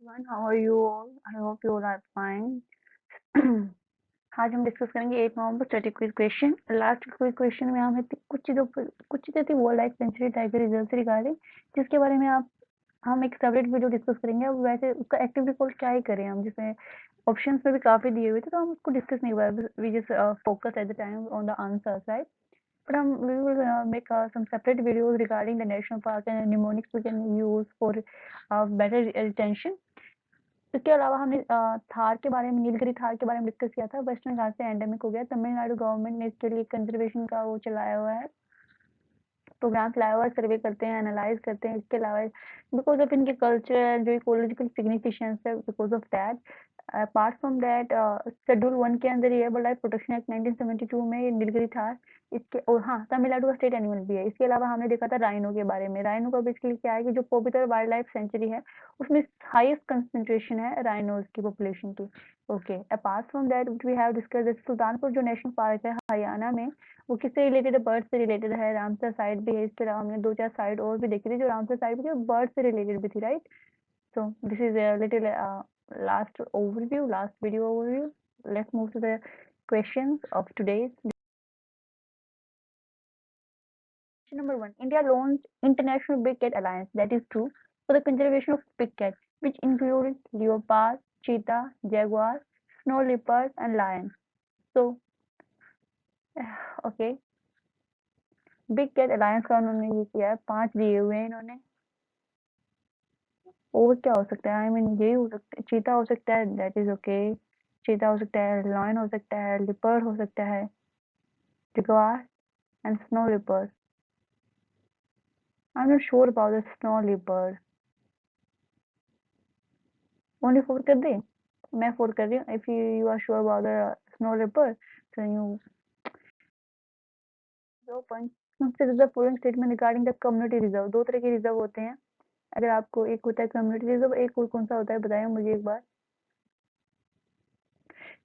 everyone, how are you all? I hope you all are fine. आज हम discuss करेंगे 8 नवंबर static quiz question. Last quiz question में हमें कुछ चीज़ें थी wildlife sanctuary tiger reserve से रिगार्डिंग, जिसके बारे में आप हम एक सेपरेट वीडियो डिस्कस करेंगे। अब वैसे उसका एक्टिव रिकॉल क्या ही करें हम, जिसमें ऑप्शंस में भी काफ़ी दिए हुए थे, तो हम उसको डिस्कस नहीं हुआ। We just focus at the time on the answers, right? But we will make some separate videos regarding the national park and mnemonics we can use for better retention. इसके अलावा हमने थार के बारे में, नीलगिरी थार के बारे में डिस्कस किया था। वेस्टर्न घाट से एंडेमिक हो गया, तमिलनाडु गवर्नमेंट ने इसके लिए कंजर्वेशन का वो चलाया हुआ है, प्रोग्राम चलाया हुआ है, सर्वे करते हैं, एनालाइज करते हैं। इसके अलावा बिकॉज ऑफ इनके कल्चर जो इकोलॉजिकल सिग्निफिकेंस है, because of that apart from that schedule 1 के अंदर ये वाइल्ड लाइफ प्रोटेक्शन एक्ट 1972 में नीलगिरी थार इसके, और हाँ, तमिलनाडु का स्टेट एनिमल भी है। इसके अलावा हमने देखा था राइनो के बारे में। राइनो का बेसिकली क्या है कि जो पवित्र वाइल्ड लाइफ सेंचुरी है, उसमें हाईएस्ट कंसंट्रेशन है राइनोज की पॉपुलेशन की। Okay, apart from that we have discuss Sultanpur जो नेशनल पार्क है हरियाणा में, वो किससे रिलेटेड है? बर्ड से रिलेटेड है। रामसर साइट भी है। इसके अलावा हमने 2-4 साइट और भी देखी थी जो रामसर साइट भी थी, बर्ड से रिलेटेड भी थी, right? So this is a little last video overview. Let's move to the questions of today's. Question number 1. India launched International Big Cat Alliance, that is true, for the conservation of big cats, which included leopard, cheetah, jaguar, snow leopard, and lion. So, okay, big cat alliance का उन्होंने ये किया है, 5 दिए हुए हैं इन्होंने। और क्या हो सकता है? आई मीन यही हो सकता है, चीता हो सकता है, दैट इज ओके। चीता हो सकता है, लायन हो सकता है, लिपर्ड हो सकता है, jaguar and snow leopard. I'm not sure about the snow leopard. Only 4 कर दे? मैं 4 कर रही हूँ। If you are sure about the snow leopard, then you 0 point. Consider the following statement regarding the community reserve. 2 तरह के reserve होते हैं। अगर आपको एक होता है कम्युनिटी रिजर्व, एक और कौन सा होता है बताएं मुझे एक बार।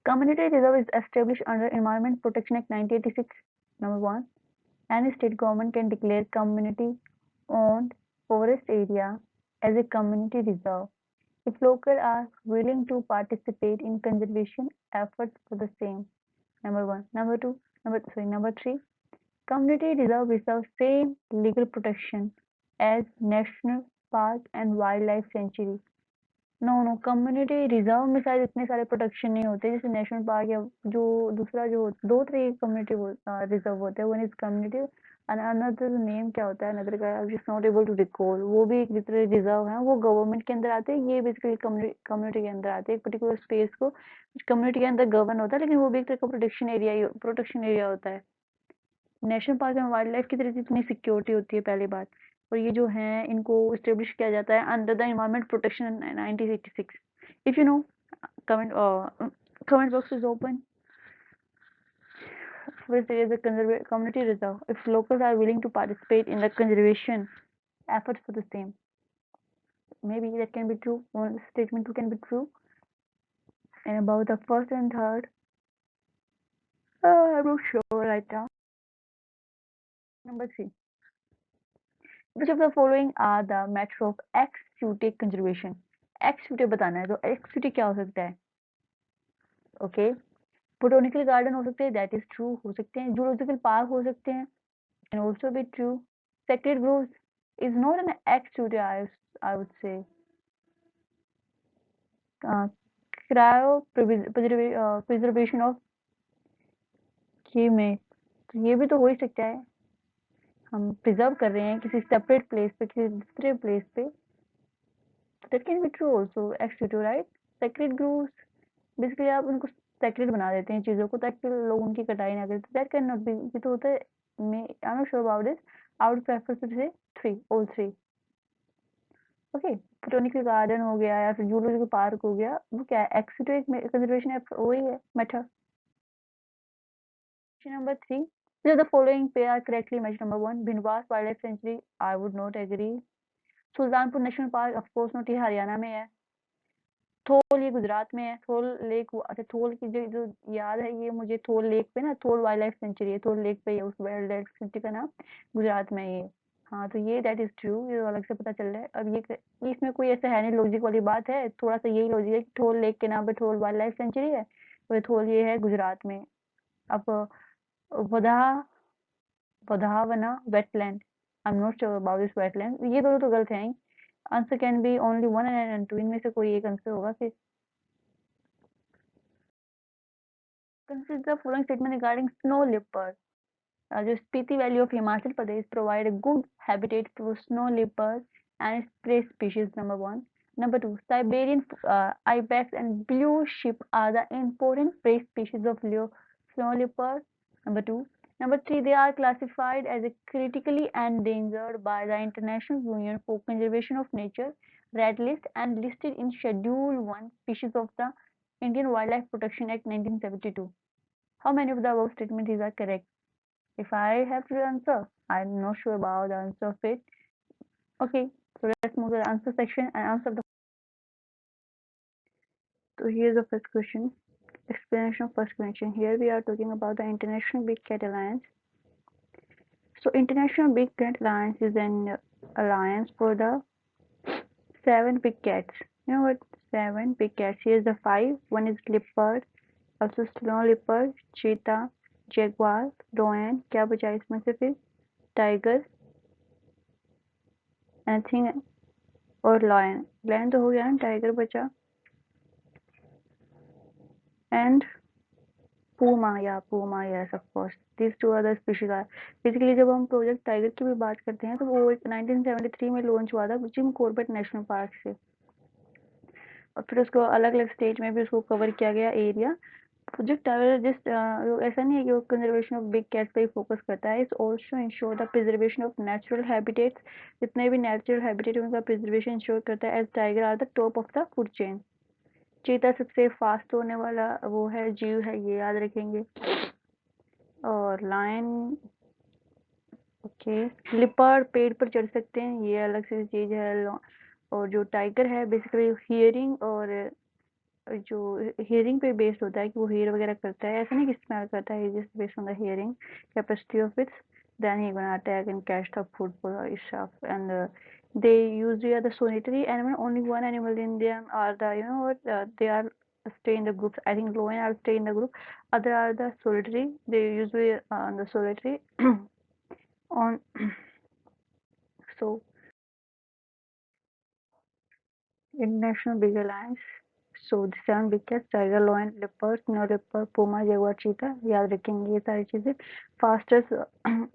Community reserve is established under Environment Protection Act 1986. Number 1. Any state government can declare community-owned forest area as a community reserve if locals are willing to participate in conservation efforts for the same. Number 1. Number 3. Community reserve reserve same legal protection as national park and wildlife sanctuary. No community reserve में शायद इतने सारे protection नहीं होते जैसे national park या जो दूसरा जो 2 तरह के कम्युनिटी रिजर्व होते हैं। One is community and another name क्या होता है, अनदर का I just not able to recall. वो भी एक तरह रिजर्व है, वो गवर्नमेंट के अंदर आते हैं। ये बेसिकली कम्युनिटी के अंदर आते हैं, एक पर्टिकुलर स्पेस को कम्युनिटी के अंदर गवर्न होता है, लेकिन वो भी एक तरह का प्रोटेक्शन एरिया होता है। नेशनल पार्क में वाइल्ड लाइफ की तरह से इतनी सिक्योरिटी होती है, पहली बात। और ये जो हैं इनको इस्टेब्लिश किया जाता है under the environment protection 1986। If you know, comment comment box is open. First is the community reserve. If locals are willing to participate in the conservation efforts for the same, maybe that can be true. One statement two can be true. And about the first and third, I'm not sure right now. Number 3. Which of the following are the matter of ex-situ conservation? ex-situ बताना है, तो ex-situ क्या हो सकता है? Okay, botanical garden हो सकते हैं, दैट इज ट्रू, हो सकते हैं। जूलॉजिकल पार्क हो सकते हैं, can also be true. Sacred groves is not an ex-situ, I would say. Cryo preservation of ये में, तो ये भी तो हो ही सकता है। हम प्रिजर्व कर रहे हैं किसी सेपरेट प्लेस पे, किसी दूसरे प्लेस पे, that can be true also, ex-situ, right? Sacred groves, basically आप उनको सेक्रेट बना देते हैं चीज़ों को ताकि लोग उनकी कटाई ना करें, दैट कैन नॉट बी। ये तो होता है, मैं I am not sure about this. I would prefer to say 3, all 3। Okay, botanical garden हो गया या फिर जूलॉजिकल पार्क हो गया, वो क्या है? एक्सिटो एक कंजर्वेशन है, वही है method. Question number 3. Which of the following pair are correctly matched? Number 1, Bhindawas wild life sanctuary, I would not agree. Sultanpur national park of course not, ये हरियाणा में है। थोल ये गुजरात में है। थोल लेक, अच्छा थोल की जो याद है ये मुझे, थोल लेक पे ना, थोल वाइल्ड लाइफ सेंचुरी है, थोल लेक पे है उस वाइल्ड लाइफ सेंचुरी का नाम, गुजरात में है ये। हाँ, तो ये दैट इज़ ट्रू, ये तो अलग से पता चल रहा है। अब इसमें कोई ऐसा है नहीं लॉजिक वाली बात है, थोड़ा-सा यही लॉजिक है कि ठोल लेक के नाम पे ठोल वाइल्ड लाइफ सेंचुरी है, और ठोल ये है गुजरात में। अब वधा Wadhwana wetland, I am not sure about this wetland, ये दोनों तो गलत हैं ही। Answer can be only 1 and 2, इनमें से कोई एक आंसर होगा फिर। Consider the following statement regarding snow leopard. जो Spiti valley of Himachal Pradesh provide a good habitat for snow leopard and its prey species. Number one. Number two, Siberian ibex and blue sheep are the important prey species of snow leopard. Number two. Number three, they are classified as a critically endangered by the International Union for Conservation of Nature Red List and listed in Schedule 1 species of the Indian Wildlife Protection Act 1972. How many of the above statements are correct? If I have to answer, I'm not sure about the answer of it. Okay, so let's move to the answer section and answer the. So here's the first question. Explanation of first question. Here we are talking about the International Big Cat Alliance. So International Big Cat Alliance is an alliance for the 7 big cats. You know what? 7 big cats. Here's the 5. One is leopard, also snow leopard, cheetah, jaguar, lion. क्या बचा इसमें से फिर? Tiger, anything, और lion. Lion तो हो गया ना, tiger बचा. And Puma, yes, of course. These two other species are. Basically जब हम प्रोजेक्ट टाइगर की भी बात करते हैं तो वो 1973 में लॉन्च हुआ था जिम कॉर्बेट नेशनल पार्क से, और फिर उसको अलग अलग स्टेट में भी उसको कवर किया गया एरिया। प्रोजेक्ट टाइगर जस्ट ऐसा नहीं है कि वो कंजर्वेशन ऑफ बिग कैट्स पे ही फोकस करता है, it's also ensure the preservation of natural habitats. जितने भी नेचुरल हैबिटेट उनका प्रिजर्वेशन इंश्योर करता है, as tiger are the top of the food chain. चीता सबसे फास्ट होने वाला वो है जीव है, ये याद रखेंगे। और लायन, ओके। लिपर्ड पेड़ पर चढ़ सकते हैं, ये अलग से चीज है। और जो टाइगर है बेसिकली हियरिंग, और जो हियरिंग पे बेस्ड होता है कि वो हियर वगैरह करता है, ऐसा नहीं कि स्मेल करता है, just based on the hearing capacity of its, then he gonna attack and catch the food for the stuff. And they usually are the solitary animal, only one animal in them are the, you know what, they are stay in the groups. I think lion are stay in the group, other are the solitary, they usually the solitary on. So International Big Alliance. So the 7 big cats, tiger, lion, leopard, snow leopard, puma, jaguar, cheetah, याद रखेंगे ये सारी चीजें। Fastest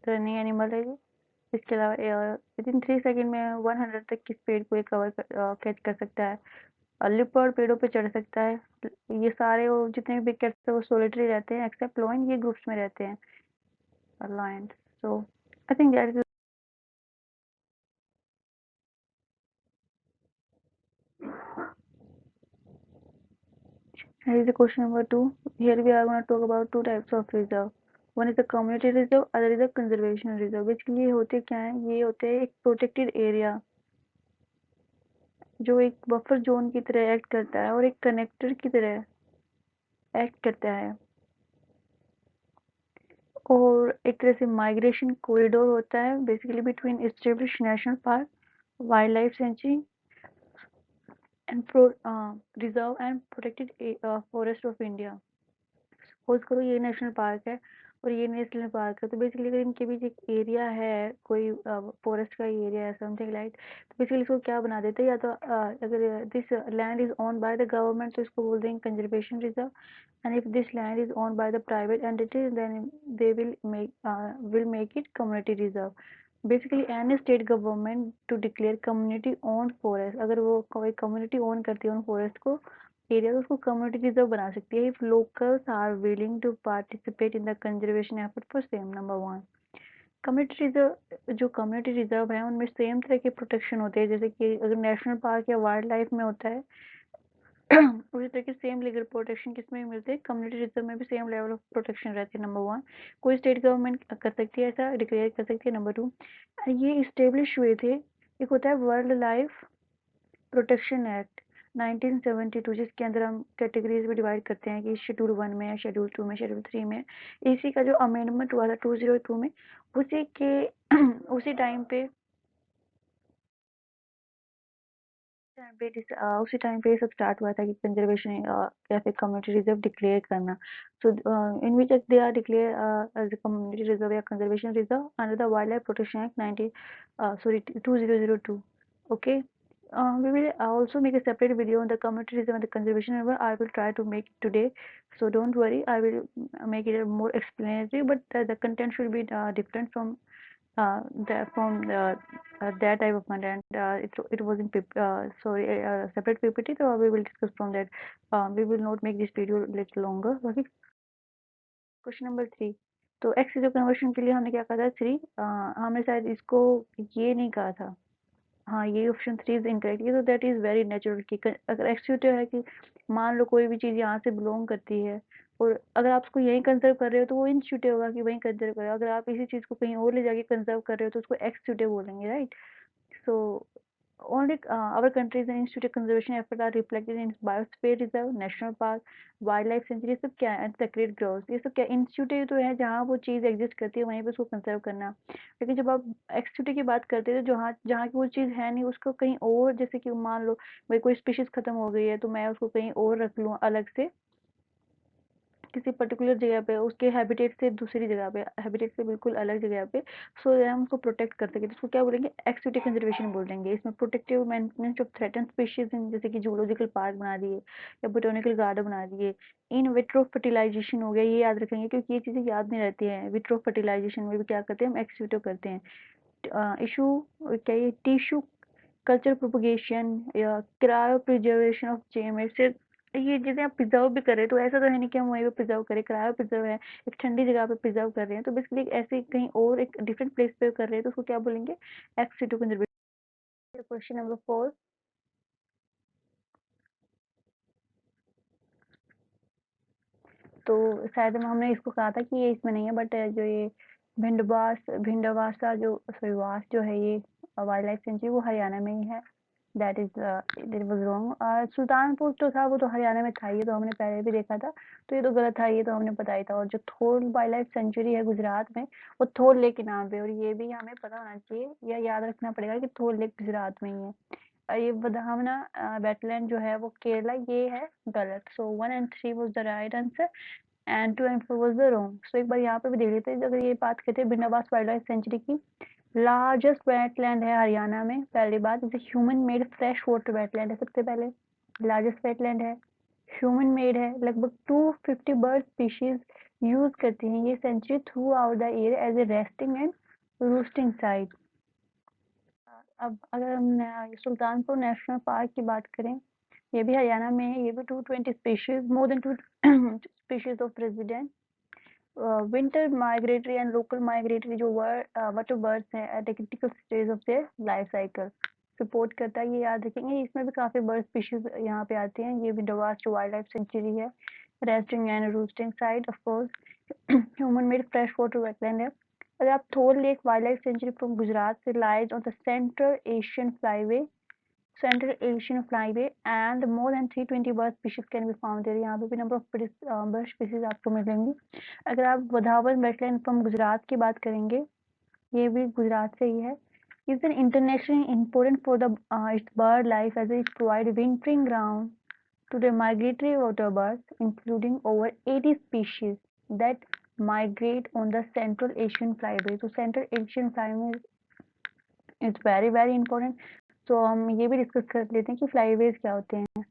running animal है ये। इसके अलावा with in 3 second में 100 तक की स्पीड को कवर कैच कर सकता है। लिपर्ड पेड़ों पे चढ़ सकता है। ये सारे वो जितने भी बिग कैट्स है वो सोलिटरी रहते हैं, एक्सेप्ट लायन ये ग्रुप्स में रहते हैं, lion. So I think that is. Here is the question number 2. Here we are going to talk about 2 types of reserve. One is the community reserve, other is the conservation reserve. Basically ये होते क्या हैं? ये होते हैं एक protected area जो एक बफर जोन की तरह एक्ट करता है और एक कनेक्टर की तरह एक्ट करता है, और एक तरह से माइग्रेशन कॉरिडोर होता है basically between establish national park, wild life sanctuary and reserve and protected forest of India. Suppose करो ये नेशनल पार्क है और ये नेशनल पार्क है, तो बेसिकली अगर इनके बीच एक एरिया है, कोई फॉरेस्ट का एरिया है समथिंग लाइक, तो बेसिकली इसको क्या बना देते हैं, या तो अगर this land is owned by the government तो इसको बोल देंगे conservation reserve, and if this land is owned by the private entity then they will make it community reserve. Basically any state government to declare community owned forest, अगर वो कोई community own करती है उन फॉरेस्ट को area, तो उसको community reserve बना सकती है if locals are willing to participate in the conservation effort for same. Number 1, community reserve, जो कम्युनिटी रिजर्व है उनमें सेम तरह के प्रोटेक्शन होते हैं जैसे कि अगर नेशनल पार्क या वाइल्ड लाइफ में होता है उसी तरह के सेम लीगल प्रोटेक्शन किसमें भी मिलते हैं, कम्युनिटी रिजर्व में भी सेम लेवल ऑफ प्रोटेक्शन रहती है। नंबर 1, कोई स्टेट गवर्नमेंट कर सकती है ऐसा डिक्लेयर कर सकती है। नंबर 2, ये इस्टेब्लिश हुए थे, एक होता है वर्ल्ड लाइफ प्रोटेक्शन एक्ट 1972, जिसके अंदर हम कैटेगरीज में डिवाइड करते हैं कि शेड्यूल 1 में, शेड्यूल 2 में, शेड्यूल 3 में। इसी का जो अमेंडमेंट हुआ था 2002 में, उसी के उसी टाइम पे उसी टाइम पे ये सब स्टार्ट हुआ था कि कंजर्वेशन या फिर कम्युनिटी रिजर्व डिक्लेयर करना। So in which they are declare as a community reserve या conservation reserve under the wild life protection act 2002. Okay. We will also make a separate video on the community reserve and the conservation river. I will try to make it today, so don't worry. I will make it more explanatory, but the content should be different from that type of content. It was in separate PPT, so we will discuss from that. We will not make this video little longer. Okay. Question number 3। तो x जो conversion के लिए हमने क्या कहा था 3, हमने शायद इसको ये नहीं कहा था। हाँ, ये ऑप्शन 3 इज इनकरेक्ट। ये तो दैट इज वेरी नेचुरल कि अगर एक्सक्यूटिव है कि मान लो कोई भी चीज़ यहाँ से बिलोंग करती है और अगर आप उसको यहीं कंजर्व कर रहे हो तो वो इंस्टीट्यूटिव होगा कि वहीं कंजर्व करो। अगर आप इसी चीज़ को कहीं और ले जाके कंजर्व कर रहे हो तो उसको एक्सक्यूटिव बोलेंगे, right. So only our countries and institute conservation efforts are reflected in biosphere reserve, national park, wild sanctuary. ये सब क्या है, सेक्रेड ग्रोव्स, ये सब क्या इंस्टीट्यूट तो है जहाँ वो चीज़ एग्जिस्ट करती है वहीं पे उसको कंजर्व करना। लेकिन जब आप एक्सटीट्यूट की बात करते हैं तो जहाँ जहाँ की वो चीज़ है नहीं उसको कहीं और, जैसे कि मान लो भाई कोई स्पीशीज खत्म हो गई है तो मैं उसको कहीं और रख लूँ अलग से किसी पर्टिकुलर जगह पे, उसके हैबिटेट से दूसरी जगह पे, हैबिटेट से बिल्कुल अलग जगह पे, सो हम उसको प्रोटेक्ट कर सकें तो उसको क्या बोलेंगे, एक्टिविटी कंजर्वेशन बोलेंगे। इसमें protective maintenance of threaten species जैसे कि जूलॉजिकल पार्क बना दिए या बोटोनिकल गार्डन बना दिए। इन विट्रो फर्टिलाइजेशन हो गया, ये याद रखेंगे क्योंकि ये चीज़ें याद नहीं रहती हैं। विट्रो फर्टिलाइजेशन में भी क्या करते हैं, हम एक्सक्यूटिव करते हैं। इशू क्या, ये टिश्यू कल्चर प्रोपगेशन या क्रायो प्रिजर्वेशन ऑफ जेमेट्स, ये चीज़ें आप प्रिजर्व भी कर रहे हैं तो ऐसा तो है नहीं कि हम वहीं पे प्रिजर्व करें। क्रायो प्रिजर्व है, एक ठंडी जगह पे प्रिजर्व कर रहे हैं तो बेसिकली ऐसे कहीं और एक डिफरेंट प्लेस पे कर रहे हैं तो उसको क्या बोलेंगे, ex situ conservation. Question number 4। तो शायद हमने इसको कहा था कि ये इसमें नहीं है, बट जो ये भिंडवासा जो सॉरी वास जो है ये वाइल्ड लाइफ सेंचुरी वो हरियाणा में ही है। That is it was wrong. Sultanpur जो था वो तो हरियाणा में था, ये तो हमने पहले भी देखा था, तो ये तो गलत था, ये तो हमने पता ही था। और जो थोल वाइल्ड लाइफ सेंचुरी है गुजरात में, वो थोल लेक के नाम पे, और ये भी हमें पता होना चाहिए या याद रखना पड़ेगा कि थोल लेक गुजरात में ही है। ये बदाहमना वेटलैंड जो है वो केरला, ये है गलत। So 1 and 3 was the right answer and 2 and 4 was the wrong. So एक बार यहाँ पे भी देख लेते हैं। अगर ये बात करते हैं बिनावास वाइल्ड लाइफ सेंचुरी की, लार्जेस्ट वेटलैंड है हरियाणा में। पहली बात, इसे human made fresh water wetland है सबसे पहले, लार्जेस्ट वेटलैंड है, ह्यूमन मेड है। लगभग 250 बर्ड स्पीशीज यूज करती हैं ये sanctuary throughout the year as a resting and roosting site. अब अगर हम सुल्तानपुर नेशनल पार्क की बात करें, ये भी हरियाणा में है। ये भी 220 species, more than 2 species of resident, winter migratory and local migratory जो वाटर बर्ड्स हैं at a critical stage of their life cycle support करता है। ये याद रखेंगे, इसमें भी काफ़ी बर्ड स्पीशीज यहाँ पे आती हैं। ये भी डवास जो वाइल्ड लाइफ सेंचुरी है, resting and roosting site of course, human made fresh water wetland है। अगर आप Thol lake wild life sanctuary from Gujarat से lies on the Central Asian flyway and more than 320 bird species can be found there। यहाँ पे भी number of bird species आपको मिलेंगी। अगर आप वधावन वेटलैंड फ्रॉम गुजरात की बात करेंगे, ये भी गुजरात से ही है। Is an internationally important for the its bird life as it provide wintering ground to the migratory water birds, including over 80 species that migrate on the Central Asian flyway। तो Central Asian flyway is very very important। तो हम ये भी discuss कर लेते हैं कि फ्लाईवेज क्या होते हैं।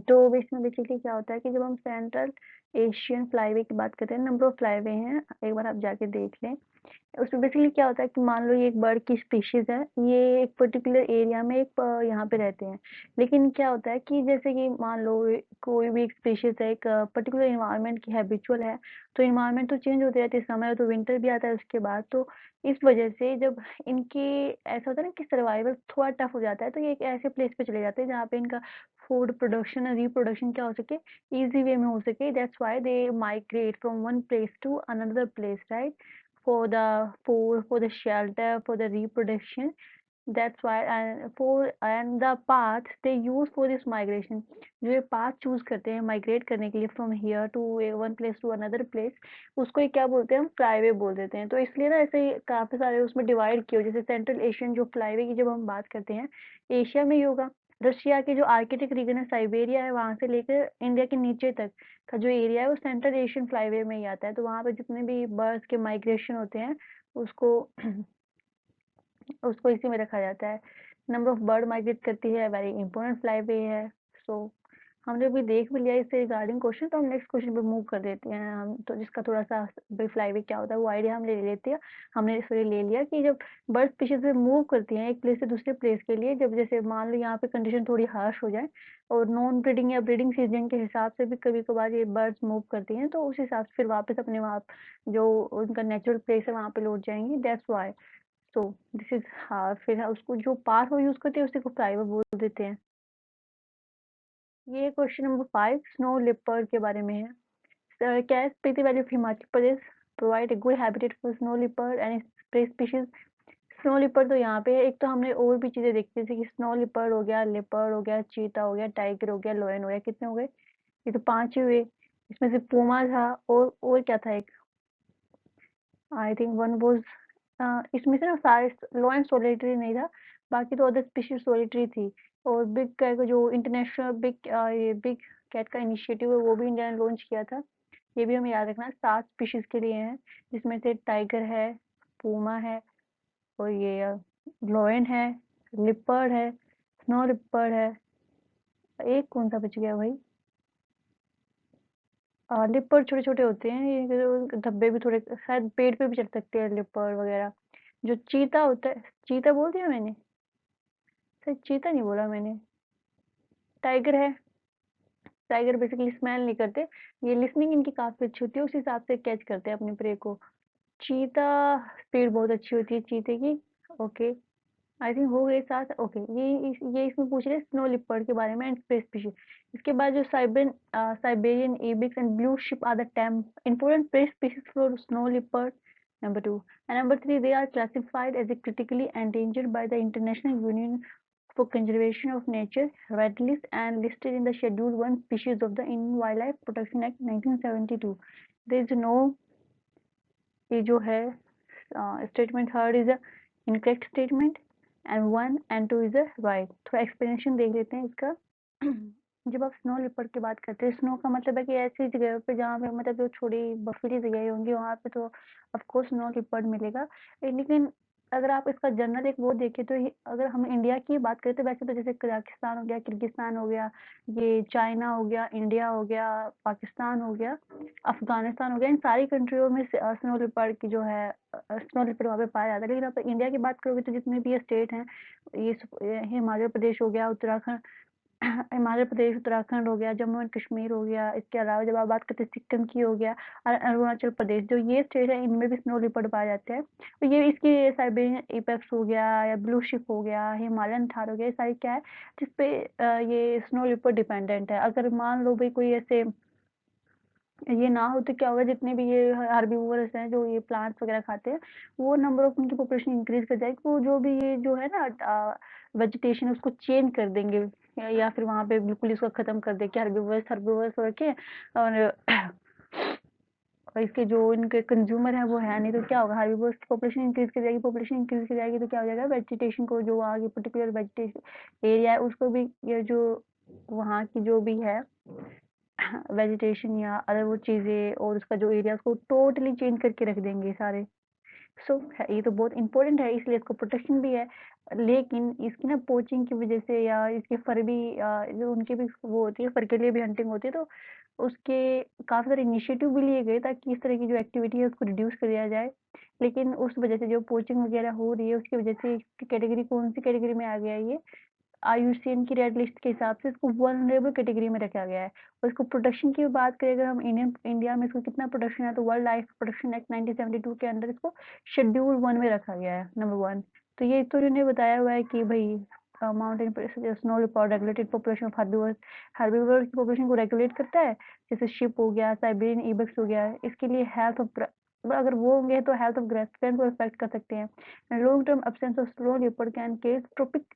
तो इसमें बेसिकली क्या होता है कि जब हम सेंट्रल एशियन फ्लाईवे की बात करते हैं, नंबर ऑफ फ्लाईवे हैं, एक बार आप जाके देख लें। उसमें बेसिकली क्या होता है कि मान लो ये एक बर्ड की स्पीशीज है, ये एक पर्टिकुलर एरिया में एक यहाँ पे रहते हैं। लेकिन क्या होता है कि जैसे कि मान लो कोई भी एक स्पीशीज है, एक पर्टिकुलर इन्वायरमेंट की हैबिचुअल है, तो इन्वायरमेंट तो चेंज होते रहते हैं, समर तो विंटर भी आता है उसके बाद। तो इस वजह से जब इनकी ऐसा होता है ना कि सर्वाइवल थोड़ा टफ हो जाता है, तो ये एक ऐसे प्लेस पे चले जाते हैं जहाँ पे इनका फूड प्रोडक्शन और रिप्रोडक्शन क्या हो सके, इजी वे में हो सके। That's why they migrate from one place to another place, right, for the food, for the shelter, for the reproduction। That's why and the path they use for this migration, जो ये path choose करते हैं migrate करने के लिए from here to one place to another place, उसको ही क्या बोलते हैं, हम फ्लाईवे बोल देते हैं। तो इसलिए ना ऐसे ही काफी सारे उसमें डिवाइड किए, जैसे सेंट्रल एशियन जो फ्लाईवे की जब हम बात करते हैं, एशिया में ही होगा। रशिया के जो आर्कटिक रीजन है, साइबेरिया है, वहां से लेकर इंडिया के नीचे तक का जो एरिया है वो सेंट्रल एशियन फ्लाईवे में ही आता है। तो वहां पे जितने भी बर्ड्स के माइग्रेशन होते हैं उसको उसको इसी में रखा जाता है। नंबर ऑफ बर्ड माइग्रेट करती है, वेरी इंपॉर्टेंट फ्लाईवे है। सो हमने अभी देख भी लिया इससे रिगार्डिंग क्वेश्चन, तो हम नेक्स्ट क्वेश्चन पे मूव कर देते हैं हम, तो जिसका थोड़ा सा भाई फ्लाईवे क्या होता है वो आइडिया हम ले लेते हैं। हमने सॉरी ले लिया कि जब बर्ड स्पीशीज में मूव करती हैं एक प्लेस से दूसरे प्लेस के लिए, जब जैसे मान लो यहाँ पे कंडीशन थोड़ी हार्श हो जाए और नॉन ब्रीडिंग या ब्रीडिंग सीजन के हिसाब से भी कभी कभार ये बर्ड्स मूव करती हैं, तो उस हिसाब से फिर वापस अपने वहाँ जो उनका नेचुरल प्लेस है वहाँ पे लौट जाएंगी। That's why. So this is हाँ, फिर उसको जो पाथ वो यूज करते हैं उसी को फ्लाईओवर बोल देते हैं। ये क्वेश्चन नंबर 5 स्नो लेपर्ड के बारे में है। क्या Spiti valley of Himachal Pradesh provide a good habitat for snow leopard and prey species. Snow leopard तो यहाँ पे है। एक तो हमने और भी चीजें देखी जैसे कि स्नो लेपर्ड हो गया, लेपर्ड हो गया, चीता हो गया, टाइगर हो गया, लोयन हो गया। कितने हो गए? ये तो 5 ही हुए। इसमें से पूमा था और क्या था एक, आई थिंक वन वाज इसमें से ना सारे लॉयन सोलिटरी नहीं था, बाकी तो अदर स्पीशीज सोलिटरी थी। और बिग कैट का जो इंटरनेशनल ये बिग कैट का इनिशिएटिव है वो भी इंडिया ने लॉन्च किया था। ये भी हमें याद रखना है। 7 स्पीशीज के लिए है, जिसमें से टाइगर है, पूमा है, और ये लॉयन है, लिपर्ड है, स्नो लिपर्ड है। एक कौन सा बच गया भाई? लिपर्ड छोटे छोटे होते हैं, ये धब्बे भी थोड़े, शायद पेड़ पे भी चढ़ सकते हैं लिपर्ड वगैरह। जो चीता होता है, चीता बोल दिया मैंने? सर चीता नहीं बोला मैंने। टाइगर है। टाइगर बेसिकली स्मेल नहीं करते, ये लिसनिंग इनकी काफी अच्छी होती है, उस हिसाब से कैच करते हैं अपने प्रे को। चीता स्पीड बहुत अच्छी होती है चीते की। ओके, आई थिंक हो गए 7। ओके, ये इसमें पूछ रहे हैं स्नो लिपर्ड के बारे में एंड प्रे स्पीशीज। इसके बाद जो Siberian ibex and blue sheep are the tame important prey species for snow leopard. Number 2 and number 3, they are classified as a critically endangered by the International Union for Conservation of Nature Red List and listed in the Schedule 1 species of the Indian Wildlife Protection Act 1972. There is no, ये जो है statement third is a incorrect statement and 1 and 2 is a right. थोड़ा explanation देख लेते हैं इसका। जब आप स्नो लिपर्ड की बात करते हैं, स्नो का मतलब है कि ऐसी जगह पे जहाँ पे मतलब जो थोड़ी बर्फीली जगह होंगी वहाँ पे तो ऑफ कोर्स स्नो लिपर्ड मिलेगा। लेकिन अगर आप इसका जनरल एक वो देखें तो अगर हम इंडिया की बात करें तो वैसे तो जैसे कजाकिस्तान हो गया, किर्गिस्तान हो गया, ये चाइना हो गया, इंडिया हो गया, पाकिस्तान हो गया, अफगानिस्तान हो गया, इन सारी कंट्रियों में स्नो लिपर्ड की जो है स्नो लिपर्ड वहाँ पे पाया जाता है। लेकिन आप इंडिया की बात करोगे तो जितने भी ये स्टेट हैं, ये हिमाचल प्रदेश हो गया, उत्तराखंड हिमाचल प्रदेश, उत्तराखंड हो गया, जम्मू एंड कश्मीर हो गया, इसके अलावा जब आप बात करते हैं सिक्किम की हो गया, अरुणाचल प्रदेश, जो ये स्टेट है इनमें भी स्नो लिपर्ड पाए जाते हैं। तो ये इसकी साइबेरियन इपेक्स हो गया या ब्लू शिप हो गया, हिमालयन थार हो गया, ये सारी क्या है जिसपे ये स्नो लिपर्ड डिपेंडेंट है। अगर मान लो भाई कोई ऐसे ये ना हो तो क्या होगा, जितने भी ये हर्बीवोरस हैं जो ये प्लांट्स वगैरह खाते हैं, वो नंबर ऑफ उनकी पॉपुलेशन इंक्रीज कर जाएगी। वो जो भी ये जो है ना वेजिटेशन उसको चेंज कर देंगे, या फिर वहां पे बिल्कुल इसको खत्म कर दे कि हर्बीवोरस हर्बीवोरस रखे और और इसके जो इनके कंज्यूमर है वो है नहीं, तो क्या होगा, हर्बीवोरस की पॉपुलेशन इंक्रीज कर जाएगी। पॉपुलेशन इंक्रीज कर जाएगी तो क्या हो जाएगा, वेजिटेशन को जो वहाँ की पर्टिकुलर वेजिटेशन एरिया है उसको भी, ये जो वहाँ की जो भी है वेजिटेशन या अदर वो चीज़ें और उसका जो एरिया उसको टोटली चेंज करके रख देंगे सारे। सो ये तो बहुत इंपॉर्टेंट है, इसलिए इसको प्रोटेक्शन भी है। लेकिन इसकी ना पोचिंग की वजह से या इसके फर भी जो उनकी भी वो होती है, फर के लिए भी हंटिंग होती है, तो उसके काफ़ी सारे इनिशिएटिव भी लिए गए ताकि इस तरह की जो एक्टिविटी है उसको रिड्यूस कर दिया जाए। लेकिन उस वजह से जो पोचिंग वगैरह हो रही है उसकी वजह से इसकी कैटेगरी कौन सी कैटेगरी में आ गया है, ये आईयूसीएन की रेड लिस्ट के हिसाब से इसको वल्नरेबल कैटेगरी में रखा गया है। और इसको प्रोटेक्शन की बात करें अगर हम इंडिया में इसको कितना प्रोटेक्शन है, तो वर्ल्ड लाइफ प्रोटेक्शन एक्ट 1972 के अंदर इसको शेड्यूल 1 में रखा गया है, नंबर 1। तो ये तो इन्होंने बताया हुआ है कि भाई mountain snow leopard regulated population of herbivores, की पॉपुलेशन को रेगुलेट करता है, जैसे शिप हो गया, साइबेरियन इबेक्स हो गया। इसके लिए हेल्थ ऑफ अगर वो होंगे तो हेल्थ ऑफ ग्रासलैंड को इफेक्ट कर सकते हैं। Long term absence of snow leopard can cause trophic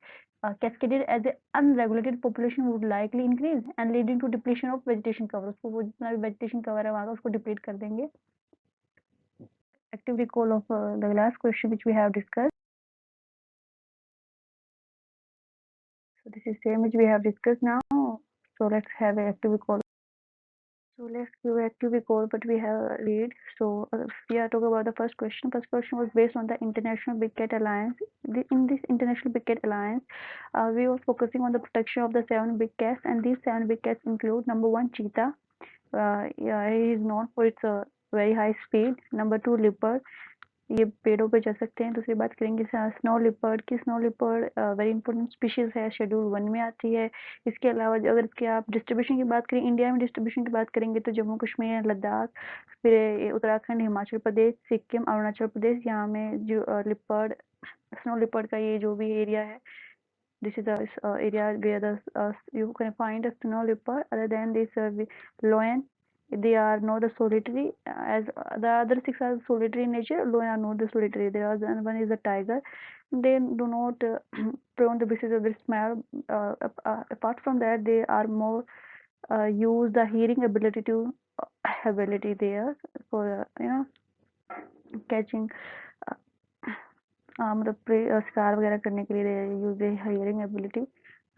cascaded as a unregulated population would likely increase and leading to depletion of vegetation cover. उसको वो जितना भी vegetation cover है वहाँ का उसको deplete कर देंगे. Active recall of the last question which we have discussed. So this is same which we have discussed now. So let's have an active recall. So let's do active recall what we have read. So we are talking about the first question. First question was based on the International Big Cat Alliance. In this International Big Cat Alliance, we were focusing on the protection of the 7 big cats, and these 7 big cats include number 1 cheetah. Yeah, he is known for its very high speed. Number 2 leopard. ये पेड़ों पे जा सकते हैं. दूसरी बात करेंगे snow leopard की. Snow leopard very important species है, शेड्यूल 1 में आती है. इसके अलावा अगर इसके आप डिस्ट्रीब्यूशन की बात करें, इंडिया में डिस्ट्रीब्यूशन की बात करेंगे तो जम्मू कश्मीर, लद्दाख, फिर उत्तराखंड, हिमाचल प्रदेश, सिक्किम, अरुणाचल प्रदेश, यहाँ में जो लिपर्ड, स्नो लिपर्ड का ये जो भी एरिया है, this is the area where the you can find a snow leopard. Other than this lion, they are not the solitary as the other 6 are solitary in nature. Lion are not the solitary. There is one is the tiger. They do not prone the basis of their smell. Apart from that, they are more use the hearing ability to ability there for catching मतलब शिकार वगैरह करने के लिए use hearing ability.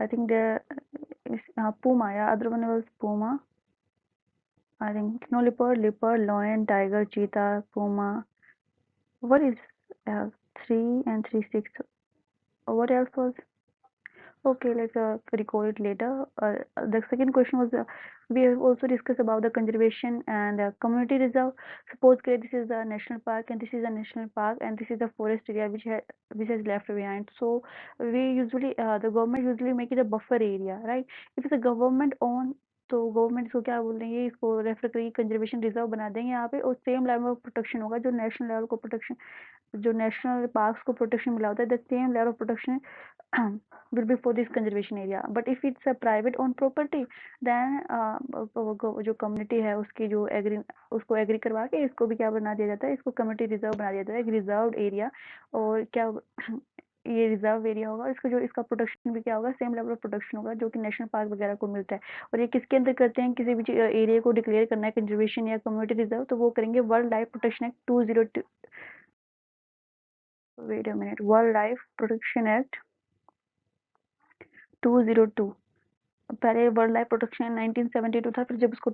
I think there puma या other one was puma. I think snow leopard, leopard, lion, tiger, cheetah, puma. What is 3 and 3 6? What else was? Okay, let's recall it later. The second question was we have also discussed about the conservation and community reserve. Suppose this is the national park and this is a national park and this is the forest area which has left behind. So we usually the government usually make it a buffer area, right? If it's a government owned, तो government इसको क्या बोल देंगे, इसको refer करके conservation reserve बना देंगे यहाँ पे, और सेम लेवल ऑफ प्रोटेक्शन होगा जो नेशनल लेवल को प्रोटेक्शन, जो नेशनल पार्क्स को प्रोटेक्शन मिला होता है. The same level of protection will be for this conservation area. But if it's a private owned property, then जो कम्युनिटी है उसकी जो एग्री, उसको एग्री करवा के इसको भी क्या बना दिया जाता है, इसको कम्युनिटी रिजर्व बना दिया जाता है, एक रिजर्व एरिया. और क्या ये रिजर्व एरिया होगा, इसका जो इसका प्रोटेक्शन भी क्या होगा, सेम लेवल ऑफ प्रोटेक्शन होगा जो कि नेशनल पार्क वगैरह को मिलता है. और ये किसके अंदर करते हैं, किसी भी एरिया को डिक्लेयर करना है कंजर्वेशन या कम्युनिटी रिजर्व, तो वो करेंगे world life protection act 202. Wait a minute, world life protection act 202. पहले वर्ल्ड लाइफ प्रोटेक्शन 1972 था, फिर जब उसको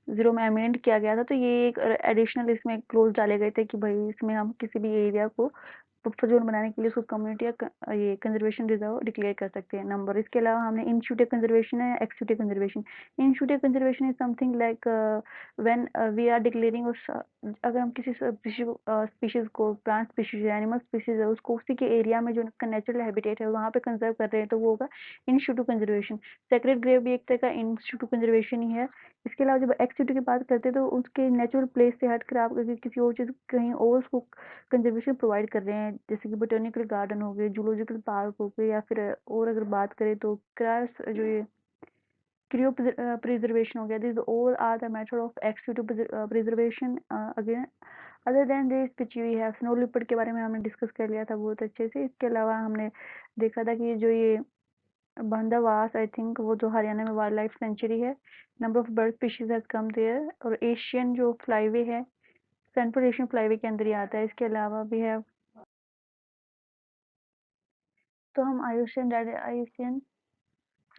20 में अमेंड किया गया था तो ये एक एडिशनल इसमें क्लोज डाले गए थे कि भाई इसमें हम किसी भी एरिया को बफर जोन बनाने के लिए उसको कम्युनिटी या ये कंजर्वेशन रिजर्व डिक्लेयर कर सकते हैं. नंबर, इसके अलावा हमने इनशूटिव कंजर्वेशन है, ex situ conservation. In situ conservation is something like when we are declaring, अगर हम किसी स्पीशीज को, प्लांट स्पीशीज, एनिमल स्पीशीज है, उसको उसी के एरिया में जो उसका नेचुरल हैबिटेट है वहाँ पे कंजर्व कर रहे हैं, तो वो होगा इनशूटिव कंजर्वेशन. सेक्रेड ग्रेव भी एक तरह का इंस्टीट्यूट कंजर्वेशन ही है. इसके अलावा जब एक्सटीट्यूट की बात करते हैं तो उसके नेचुरल प्लेस से हटकर आप अगर किसी और चीज़ कहीं और उसको कंजर्वेशन प्रोवाइड कर रहे हैं, जैसे कि बोटेनिकल गार्डन हो गए, जूलॉजिकल पार्क हो गए, या फिर और अगर बात करें तो क्रैश जो ये क्रियो प्रिजर्वेशन हो गया. This all are the method of ex situ preservation. Again other than this which we have, snow leopard के बारे में हमने डिस्कस कर लिया था बहुत अच्छे से. इसके अलावा हमने देखा था कि जो ये बंदावास, आई थिंक वो जो हरियाणा में वाइल्ड लाइफ सेंचुरी है, number of bird species has come there. और एशियन जो फ्लाईवे है, सेंट्रल एशियन फ्लाईवे के अंदर ही आता है. इसके अलावा भी है, तो हम आयुष्यन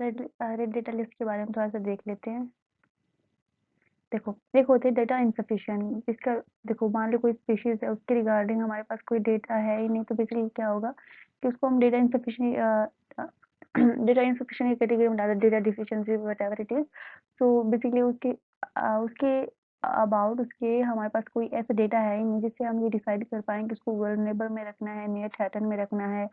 रेड डेटा लिस्ट के बारे में थोड़ा सा देख लेते हैं. देखो एक होते हैं डेटा इनसफिशिएंट. इसका देखो मान लो कोई स्पीशीज है, उसके रिगार्डिंग हमारे पास कोई डेटा है ही नहीं, तो बेसिकली क्या होगा कि उसको हम डेटा इनसफिशिएंट डेटा इनसफिशिएंट की कैटेगरी में डालते हैं, data deficiency whatever it is. तो बेसिकली उसके अबाउट उसके हमारे पास कोई ऐसा डेटा है ही नहीं जिससे हम ये डिसाइड कर पाएँ कि उसको वल्नरेबल में रखना है, नियर थ्रेटन में रखना है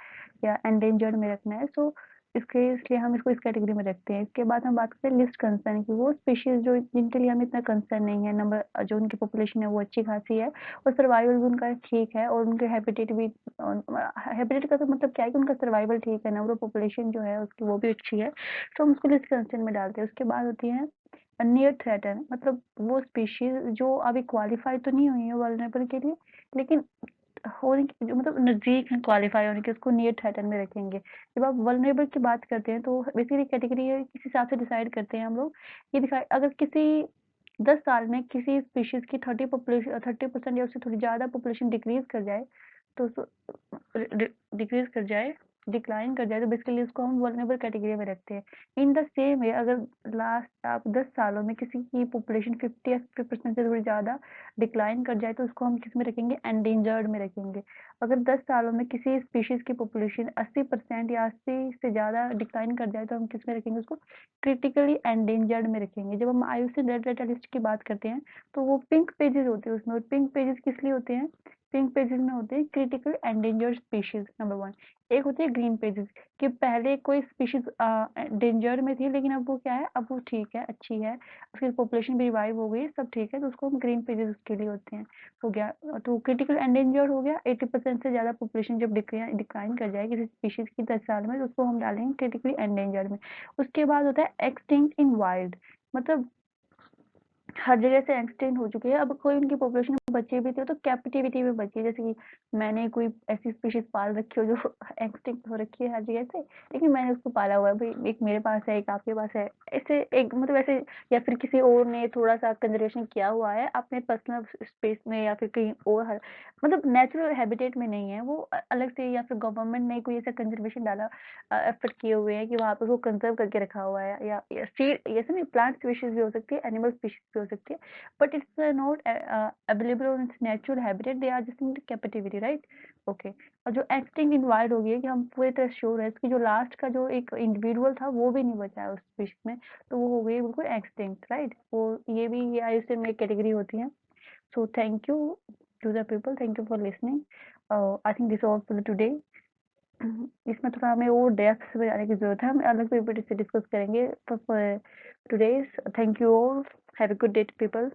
या एंडेंजर्ड में रखना है. सो इसलिए हम इसको इस कैटेगरी में रखते हैं. इसके बाद हम बात करते हैं लिस्ट कंसर्न की. वो स्पीशीज जो जिनके लिए हमें इतना कंसर्न नहीं है, नंबर जो उनकी पॉपुलेशन है वो अच्छी खासी है और सर्वाइवल भी उनका ठीक है, और उनके हैबिटेट भी, हैबिटेट का तो मतलब क्या है कि उनका सर्वाइवल ठीक है, नंबर ऑफ पॉपुलेशन जो है उसकी वो भी अच्छी है, तो हम उसको लिस्ट कंसर्न में डालते हैं. उसके बाद होती है नियर थ्रेटन, मतलब वो स्पीशीज जो अभी क्वालिफाई तो नहीं हुई है वल्नरेबल के लिए, लेकिन होने की जो मतलब नज़दीक हैं क्वालिफाई होने के, उसको नियर थ्रेटन में रखेंगे। जब आप वल्नरेबल की बात करते हैं तो बेसिकली कैटेगरी है, किस हिसाब से डिसाइड करते हैं हम लोग, ये दिखाई अगर किसी 10 साल में किसी स्पीशीज की 30% या उससे थोड़ी ज़्यादा पॉपुलेशन डिक्रीज कर जाए, तो डिक्रीज कर जाए, डिक्लाइन कर जाए, तो बेसिकली उसको हम वल्नरेबल कैटेगरी में रखते हैं। इन द सेम वे अगर लास्ट आप 10 सालों में किसी की पॉपुलेशन 50 या 50% से थोड़ी ज़्यादा डिक्लाइन कर जाए, तो उसको हम किस में रखेंगे, एंडेंजर्ड में रखेंगे। अगर 10 सालों में किसी स्पीशीज की पॉपुलेशन 80% या 80 से ज़्यादा डिक्लाइन कर जाए, तो हम किस में रखेंगे, उसको क्रिटिकली एंडेंजर्ड में रखेंगे। जब हम IUCN रेड लेटर लिस्ट की बात करते हैं तो वो पिंक पेजेस होते हैं उसमें, और पिंक पेजेस किस लिए होते हैं, पिंक पेजेस में होते हैं क्रिटिकल एंडेंजर्ड स्पीशीज नंबर 1। एक होते हैं ग्रीन पेजेस कि पहले कोई स्पीशीज डेंजर में थी, लेकिन अब वो क्या है, अब वो ठीक है, अच्छी है, उसकी पॉपुलेशन भी रिवाइव हो गई, सब ठीक है, तो उसको हम ग्रीन पेजेस उसके लिए होते हैं। हो गया, तो क्रिटिकल एंडेंजर्ड हो गया, 80% से ज़्यादा पॉपुलेशन जब डिक्लाइन कर जाए किसी स्पीशीज की 10 साल में, तो उसको हम डालेंगे क्रिटिकली एंडेंजर्ड में। उसके बाद होता है एक्सटिंक्ट इन वाइल्ड, मतलब हर जगह से एक्सटिंक्ट हो चुकी है, अब कोई उनकी पॉपुलेशन बची भी थी तो कैप्टिविटी में बची है। जैसे कि मैंने कोई ऐसी स्पीशीज पाल रखी हो जो एक्सटिंक्ट हो रखी है हर जगह से, लेकिन मैंने उसको पाला हुआ है, भाई एक मेरे पास है, एक आपके पास है, ऐसे एक मतलब ऐसे, या फिर किसी और ने थोड़ा सा कंजर्वेशन किया हुआ है अपने पर्सनल स्पेस में या फिर कहीं और मतलब नेचुरल हैबिटेट में नहीं है वो, अलग से, या फिर गवर्नमेंट ने कोई ऐसा कंजर्वेशन डाला, एफर्ट किए हुए हैं कि वहाँ पे उसको कंजर्व करके रखा हुआ है, या सीड, ऐसे नहीं, प्लांट स्पीशीज भी हो सकती है, एनिमल स्पीशीज भी हो सकती है, but it's not available on its natural habitat, they are just in captivity, right. Okay, और जो एक्सटिंक्ट इन वाइल्ड हो गई है कि हम पूरी तरह श्योर है कि जो लास्ट का जो एक इंडिविजुअल था वो भी नहीं बचा है उस स्पीशीज में, तो वो हो गई बिल्कुल एक्सटिंक्ट, राइट। वो ये भी ये IUCN में कैटेगरी होती है। So thank you to the people, thank you for listening. I think this all for today. इसमें थोड़ा हमें और डेप्थ में जाने की जरूरत है, हम अलग पीपल से डिस्कस करेंगे। For today's, thank you all, have a good day people.